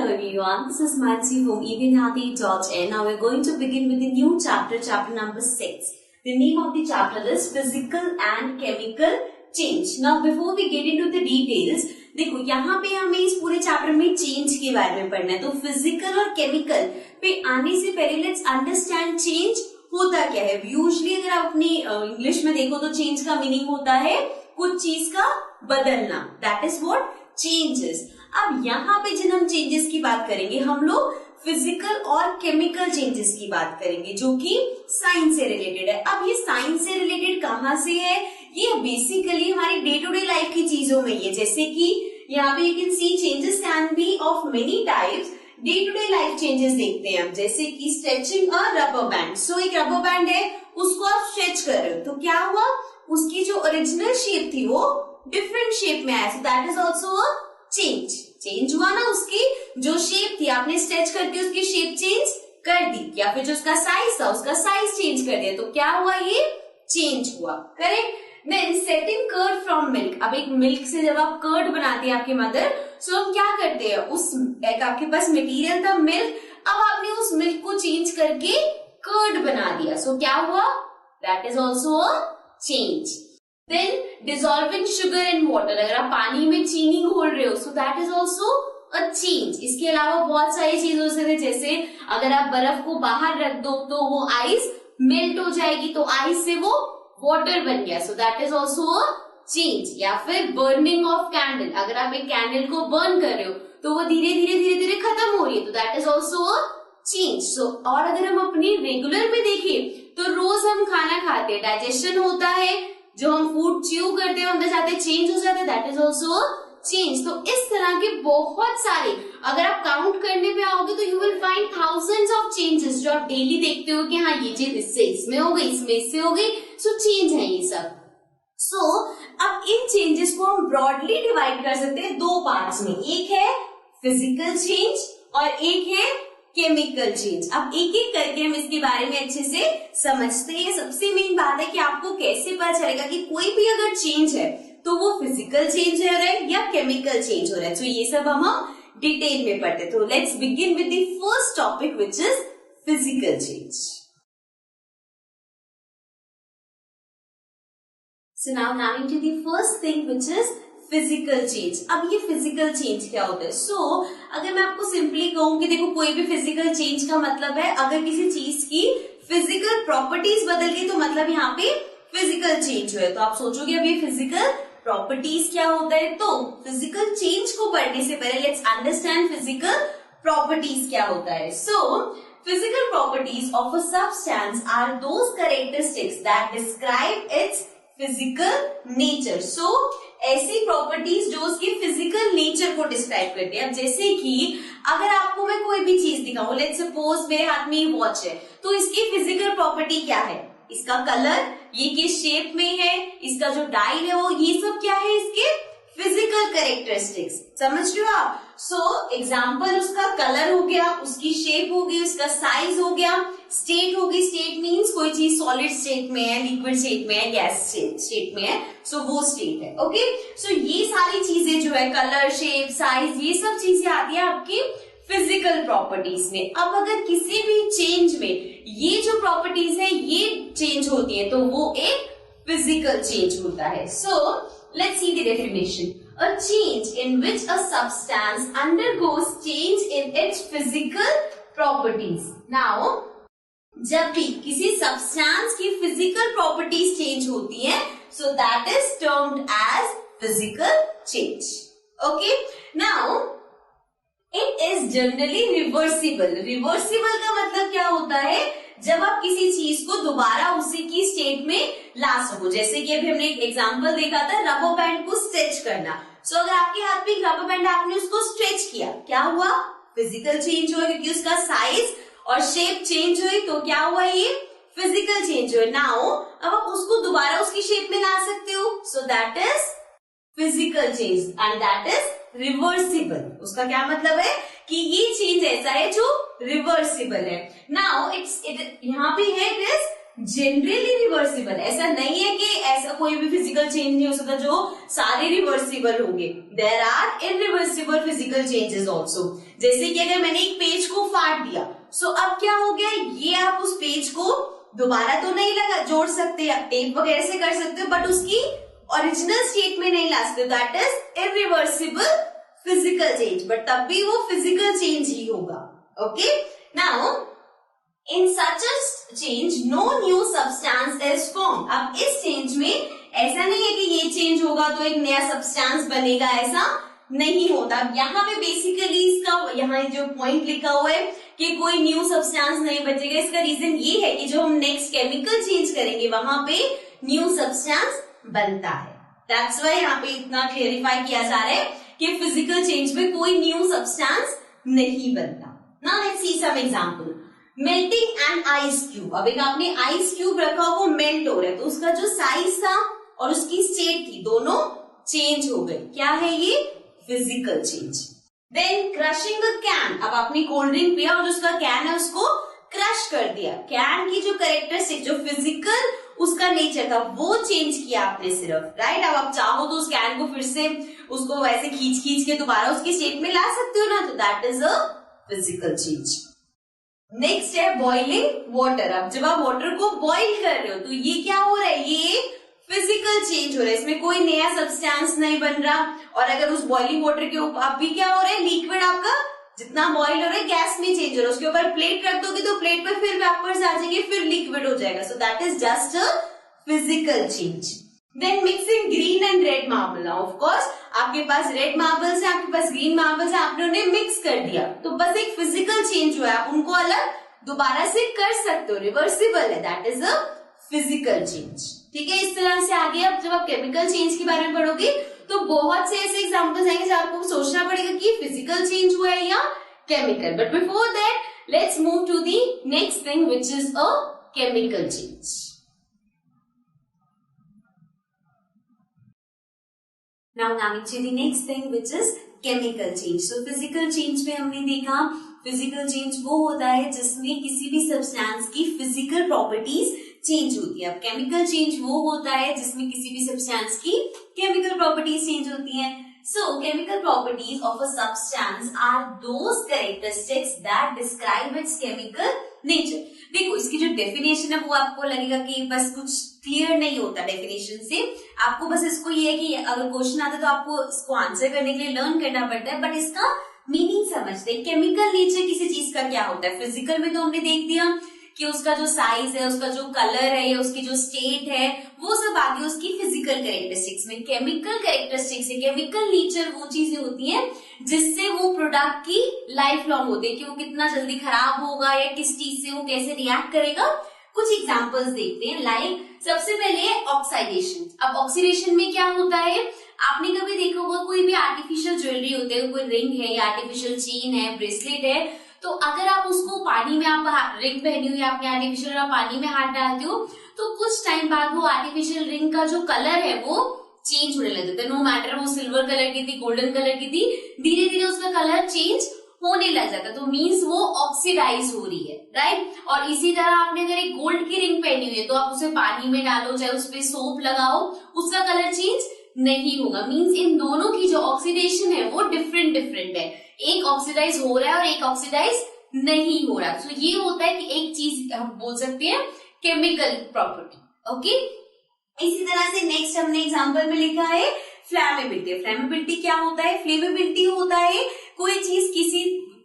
Hello everyone, this is Mansi from evenhealthy.in. Now we're going to begin with the new chapter, chapter number 6. The name of the chapter is Physical and Chemical Change. Now before we get into the details, देखो यहाँ पे हमें इस पूरे chapter में change के बारे में पढ़ना है. तो फिजिकल और केमिकल पे आने से पहले लेट्स अंडरस्टैंड चेंज होता क्या है. यूजुअली अगर आप अपनी इंग्लिश में देखो तो चेंज का मीनिंग होता है कुछ चीज का बदलना. That is what changes. अब यहाँ पे जब हम चेंजेस की बात करेंगे हम लोग फिजिकल और केमिकल चेंजेस की बात करेंगे जो कि साइंस से रिलेटेड है. अब ये साइंस से रिलेटेड कहाँ से है? ये बेसिकली हमारी डे टू डे लाइफ की चीजों में है. जैसे कि यहाँ पे you can see changes can be of many types. Day to day life changes देखते हैं हम, जैसे कि stretching a rubber band. So एक रबर बैंड है, उसको आप स्ट्रेच कर रहे हो तो क्या हुआ, उसकी जो ओरिजिनल शेप थी वो डिफरेंट शेप में आया. सो that is also a change. Change हुआ ना, उसकी जो शेप थी आपने स्ट्रेच करके उसकी शेप चेंज कर दी, या फिर जो उसका साइज था उसका साइज चेंज कर दिया. तो क्या हुआ, ये चेंज हुआ. Correct. Then setting curd from milk. अब एक मिल्क से जब आप कर्ड बनाती है आपकी मदर, सो हम क्या करते हैं, उस एक आपके पास मटेरियल था मिल्क, अब आपने उस मिल्क को चेंज करके कर्ड बना दिया. सो क्या हुआ, that is also a change. Then dissolving sugar in water. अगर आप पानी में चीनी घोल रहे हो, so that is also a change. इसके अलावा बहुत सारी चीज हो सकती है, जैसे अगर आप बर्फ को बाहर रख दो तो वो आइस मेल्ट हो जाएगी, तो आइस से वो वाटर बन गया. सो that is also a change. या फिर बर्निंग ऑफ कैंडल. अगर आप एक कैंडल को बर्न कर रहे हो तो वो धीरे धीरे खत्म हो रही है, तो that is also a change. So और अगर हम अपनी रेगुलर में देखें तो रोज हम खाना खाते हैं, डाइजेशन होता है, जो हम फूड च्यू करते हैं अंदर जाते चेंज हो जाते हैं, that is also a change. तो इस तरह के बहुत सारे अगर आप काउंट करने पे आओगे तो you will find thousands of changes जो आप डेली देखते हो कि हाँ ये चीज इससे इसमें हो गई, इसमें इससे हो गई. सो चेंज है ये सब. सो अब इन चेंजेस को हम ब्रॉडली डिवाइड कर सकते हैं दो पार्ट्स में. एक है फिजिकल चेंज और एक है केमिकल चेंज. अब एक एक करके हम इसके बारे में अच्छे से समझते हैं. सबसे मेन बात है कि आपको कैसे पता चलेगा कि कोई भी अगर चेंज है तो वो फिजिकल चेंज हो रहा है या केमिकल चेंज हो रहा है. तो ये सब हम डिटेल में पढ़ते. तो let's begin with the first topic which is physical change. So now coming to the first thing which is physical change. अब ये फिजिकल चेंज क्या होता है? सो अगर मैं आपको सिंपली कहूं कि देखो कोई भी फिजिकल चेंज का मतलब है अगर किसी चीज की फिजिकल प्रॉपर्टीज बदल गई तो मतलब यहाँ पे फिजिकल चेंज हुआ है. तो आप सोचोगे अब ये फिजिकल प्रॉपर्टीज क्या होता है. तो फिजिकल चेंज को पढ़ने से पहले लेट्स अंडरस्टैंड फिजिकल प्रॉपर्टीज क्या होता है. So physical properties of a substance are those characteristics that describe its physical nature. So ऐसी प्रॉपर्टीज जो उसकी फिजिकल नेचर को डिस्क्राइब करती है. अब जैसे कि अगर आपको मैं कोई भी चीज दिखाऊं, लेट्स सपोज मेरे हाथ में ये वॉच है, तो इसकी फिजिकल प्रॉपर्टी क्या है, इसका कलर, ये किस शेप में है, इसका जो डायल है वो, ये सब क्या है इसके फिजिकल कैरेक्टरिस्टिक्स. समझ रहे हो आप. सो एग्जाम्पल उसका कलर हो गया, उसकी शेप हो गई, उसका साइज हो गया, स्टेट हो गई. स्टेट मीन्स कोई चीज सॉलिड स्टेट में है, लिक्विड स्टेट में है, गैस स्टेट में है, सो वो स्टेट है. ओके. सो ये सारी चीजें जो है कलर, शेप, साइज, ये सब चीजें आती है आपकी फिजिकल प्रॉपर्टीज में. अब अगर किसी भी चेंज में ये जो प्रॉपर्टीज है ये चेंज होती है तो वो एक फिजिकल चेंज होता है. सो let's see the definition. A change in which a substance undergoes change in its physical properties. Now, जब भी किसी सब्सटेंस की फिजिकल प्रॉपर्टीज चेंज होती है, so that is termed as physical change. Okay? Now, it is generally reversible. Reversible का मतलब क्या होता है? जब आप किसी चीज को दोबारा उसी की स्टेट में ला सको. जैसे कि अभी हमने एक एग्जांपल देखा था रबर बैंड को स्ट्रेच करना. सो अगर आपके हाथ में एक रबर बैंड आपने उसको स्ट्रेच किया, क्या हुआ, फिजिकल चेंज हुआ, क्योंकि उसका साइज और शेप चेंज हुई. तो क्या हुआ, ये फिजिकल चेंज हुआ. नाउ अब आप उसको दोबारा उसकी शेप में ला सकते हो. So that is physical change and that is reversible. उसका क्या मतलब है कि ये चेंज ऐसा है जो रिवर्सिबल है. नाउ इट यहाँ पे है इट इज जनरली रिवर्सिबल। ऐसा नहीं है कि ऐसा कोई भी फिजिकल चेंज नहीं हो सकता जो सारे रिवर्सिबल होंगे। There are irreversible physical changes also. जैसे कि अगर मैंने एक पेज को फाड़ दिया, सो अब क्या हो गया, ये आप उस पेज को दोबारा तो नहीं लगा जोड़ सकते, आप टेप वगैरह से कर सकते हो, बट उसकी ओरिजिनल स्टेट में नहीं ला सकते। That is irreversible physical change, but तब भी वो फिजिकल चेंज ही होगा। Okay, now in such a change no new substance is form. अब इस चेंज में ऐसा नहीं है कि ये चेंज होगा तो एक नया सब्सटेंस बनेगा, ऐसा नहीं होता। यहाँ पे बेसिकली इसका यहाँ जो पॉइंट लिखा हुआ है कि कोई न्यू सब्सटेंस नहीं बचेगा, इसका रीजन ये है कि जो हम नेक्स्ट केमिकल चेंज करेंगे वहां पे न्यू सब्सटेंस बनता है। दैट्स व्हाई यहाँ पे इतना क्लेरिफाई किया जा रहा है कि फिजिकल चेंज में कोई न्यू सब्सटेंस नहीं बनता। Now let's see some example. Melting an ice cube. अब एक आपने आइस क्यूब रखा, वो मेल्ट हो रहा है, तो उसका जो साइज था और उसकी स्टेट थी दोनों चेंज हो गए। क्या है ये? Physical change. Then crushing a can. अब आपने कोल्ड ड्रिंक पिया और उसका कैन है उसको क्रश कर दिया। कैन की जो कैरेक्टरिस्टिक, जो फिजिकल उसका नेचर था, वो चेंज किया आपने सिर्फ, राइट। अब आप चाहो तो उस कैन को फिर से उसको वैसे खींच खींच के दोबारा उसकी शेप में ला सकते हो ना, तो that is a physical change. Next है बॉइलिंग वाटर। अब जब आप वाटर को बॉइल कर रहे हो तो ये क्या हो रहा है, ये फिजिकल चेंज हो रहा है, इसमें कोई नया सब्सटेंस नहीं बन रहा। और अगर उस बॉइलिंग वाटर के ऊपर अब भी क्या हो रहा है, लिक्विड आपका जितना बॉइल हो रहा है गैस में चेंज हो रहा है, उसके ऊपर प्लेट रख दोगे तो प्लेट पर फिर वेपर्स आ जाएंगे, फिर लिक्विड हो जाएगा। So that is just a physical change. Then mixing green and red marble. Of course आपके पास रेड मार्बल्स है, आपके पास ग्रीन मार्बल्स है, आपने उन्हें मिक्स कर दिया, तो बस एक फिजिकल चेंज हुआ है, आप उनको अलग दोबारा से कर सकते हो, रिवर्सिबल है, that is a physical change. ठीक है, इस तरह से आगे अब जब आप केमिकल चेंज के बारे में पढ़ोगे तो बहुत से ऐसे एग्जांपल्स आएंगे जहां आपको सोचना पड़ेगा कि फिजिकल चेंज हुआ है या chemical. But before that let's move to the next thing which is a chemical change. Now coming to the next thing which is chemical change. So physical change में हमने देखा फिजिकल चेंज वो होता है जिसमें किसी भी सब्सटेंस की फिजिकल प्रॉपर्टीज चेंज होती है। अब केमिकल चेंज वो होता है जिसमें किसी भी सब्सटेंस की केमिकल प्रॉपर्टीज चेंज होती हैं। So chemical properties of a substance are those characteristics that describe its chemical nature. देखो इसकी जो डेफिनेशन है वो आपको लगेगा कि बस कुछ क्लियर नहीं होता डेफिनेशन से, आपको बस इसको ये है कि अगर क्वेश्चन आता है तो आपको इसको आंसर करने के लिए लर्न करना पड़ता है, बट इसका मीनिंग समझते हैं। केमिकल नेचर किसी चीज का क्या होता है, फिजिकल में तो हमने देख दिया कि उसका जो साइज है, उसका जो कलर है या उसकी जो स्टेट है, वो सब आगे उसकी फिजिकल कैरेक्टरिस्टिक्स में। केमिकल कैरेक्टरिस्टिक्स है, केमिकल नेचर वो चीजें होती हैं जिससे वो प्रोडक्ट की लाइफ लॉन्ग होती है कि वो कितना जल्दी खराब होगा या किस चीज से वो कैसे रिएक्ट करेगा। कुछ एग्जांपल्स देखते हैं, लाइक सबसे पहले ऑक्सीडेशन। अब ऑक्सीडेशन में क्या होता है, आपने कभी देखा होगा कोई भी आर्टिफिशियल ज्वेलरी होते हैं, कोई रिंग है या आर्टिफिशियल चेन है, ब्रेसलेट है, तो अगर आप उसको पानी में आप रिंग पहनी हुई आपने आर्टिफिशियल और पानी में हाथ डालते हो तो कुछ टाइम बाद वो आर्टिफिशियल रिंग का जो कलर है वो चेंज होने लग जाता है। नो मैटर वो सिल्वर कलर की थी, गोल्डन कलर की थी, धीरे धीरे उसका कलर चेंज होने लग जाता है, तो मीन्स वो ऑक्सीडाइज हो रही है, राइट। और इसी तरह आपने अगर एक गोल्ड की रिंग पहनी हुई है तो आप उसे पानी में डालो, चाहे उस पर सोप लगाओ, उसका कलर चेंज नहीं होगा। मीन्स इन दोनों की जो ऑक्सीडेशन है वो डिफरेंट डिफरेंट है, एक ऑक्सीडाइज हो रहा है और एक ऑक्सीडाइज नहीं हो रहा। तो ये होता है कि एक चीज हम बोल सकते हैं केमिकल प्रॉपर्टी। ओके, इसी तरह से नेक्स्ट हमने एग्जांपल में लिखा है फ्लैमेबिलिटी। फ्लैमेबिलिटी क्या होता है, फ्लेमेबिलिटी होता है कोई चीज किसी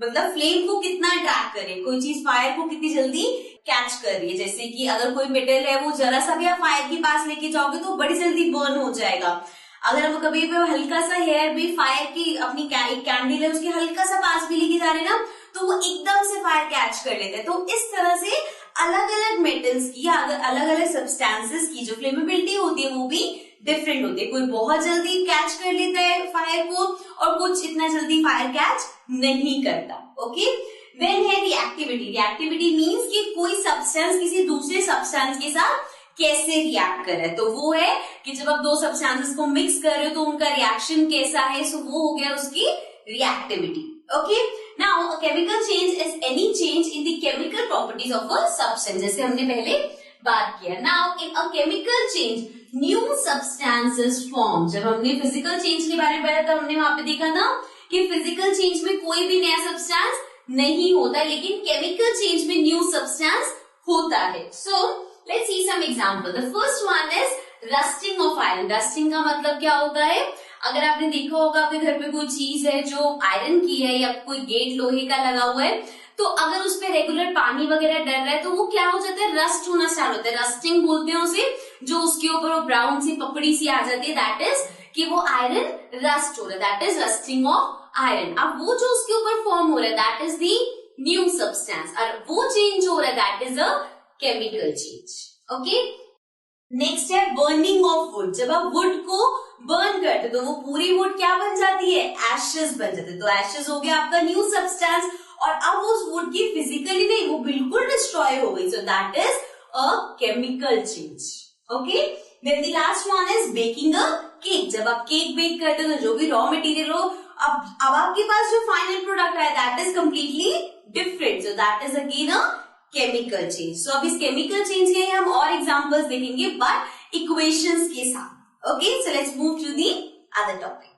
मतलब फ्लेम को कितना अट्रैक्ट करे, कोई चीज फायर को कितनी जल्दी कैच कर रही है। जैसे कि अगर कोई मेटल है वो जरा सा भी आप फायर के पास लेके जाओगे तो बड़ी जल्दी बर्न हो जाएगा। अगर हम कभी भी हल्का सा हेयर भी फायर की अपनी कैंडल है उसके हल्का सा पास भी लेके जा रहे ना तो वो एकदम से फायर कैच कर लेते हैं। तो इस तरह से अलग अलग मेटल्स की अलग अलग सब्सटेंसेस की जो फ्लेमेबिलिटी होती है वो भी डिफरेंट होती है। कोई बहुत जल्दी कैच कर लेता है फायर को और कुछ इतना जल्दी फायर कैच नहीं करता। ओके, देन है रिएक्टिविटी। रिएक्टिविटी मीन्स कि कोई सब्सटेंस किसी दूसरे सब्सटेंस के साथ कैसे रिएक्ट कर रहा है, तो वो है कि जब आप दो सब्सटेंसेस को मिक्स कर रहे हो तो उनका रिएक्शन कैसा है, सो वो हो गया उसकी reactivity. Okay, now a chemical change is any change in the chemical properties of a substance, जैसे हमने पहले बात किया। Now in a chemical change new substances form. जब हमने फिजिकल चेंज के बारे में पढ़ा था, हमने वहां पे देखा था कि फिजिकल चेंज में कोई भी नया सब्सटेंस नहीं होता, लेकिन केमिकल चेंज में न्यू सब्सटेंस होता है। So let's see some example. The first one is rusting of iron. Rusting का मतलब क्या होता है? अगर आपने देखा होगा आपके घर पे कोई चीज है जो आयरन की है या कोई गेट लोहे का लगा हुआ है, तो अगर उस पर रेगुलर पानी वगैरह डर रहा है तो वो क्या हो जाता है, रस्ट होना स्टार्ट होता है। रस्टिंग बोलते हैं उसे, जो उसके ऊपर वो ब्राउन सी पपड़ी सी आ जाती है, दैट इज कि वो आयरन रस्ट हो रहा है, that is rusting of iron. अब वो जो उसके ऊपर फॉर्म हो रहा है that is the new substance, और वो चेंज हो रहा है that is a chemical change. Okay, next है बर्निंग ऑफ वुड। जब आप वुड को बर्न करते तो वो पूरी वुड क्या बन जाती है, एशेस बन जाते हैं। तो एशेस हो गया आपका न्यू सब्सटेंस, और अब उस वुड की फिजिकली नहीं, वो बिल्कुल डिस्ट्रॉय हो गई, so that is a chemical change. Okay, then the last one is baking a cake. जब आप केक बेक करते हो तो जो भी रॉ मटेरियल हो, अब आपके पास जो फाइनल प्रोडक्ट है that is completely different, so that is again a chemical change. So अब इस केमिकल चेंज के हम और एग्जांपल्स देखेंगे बट इक्वेशंस के साथ। Okay, so let's move to the other topic.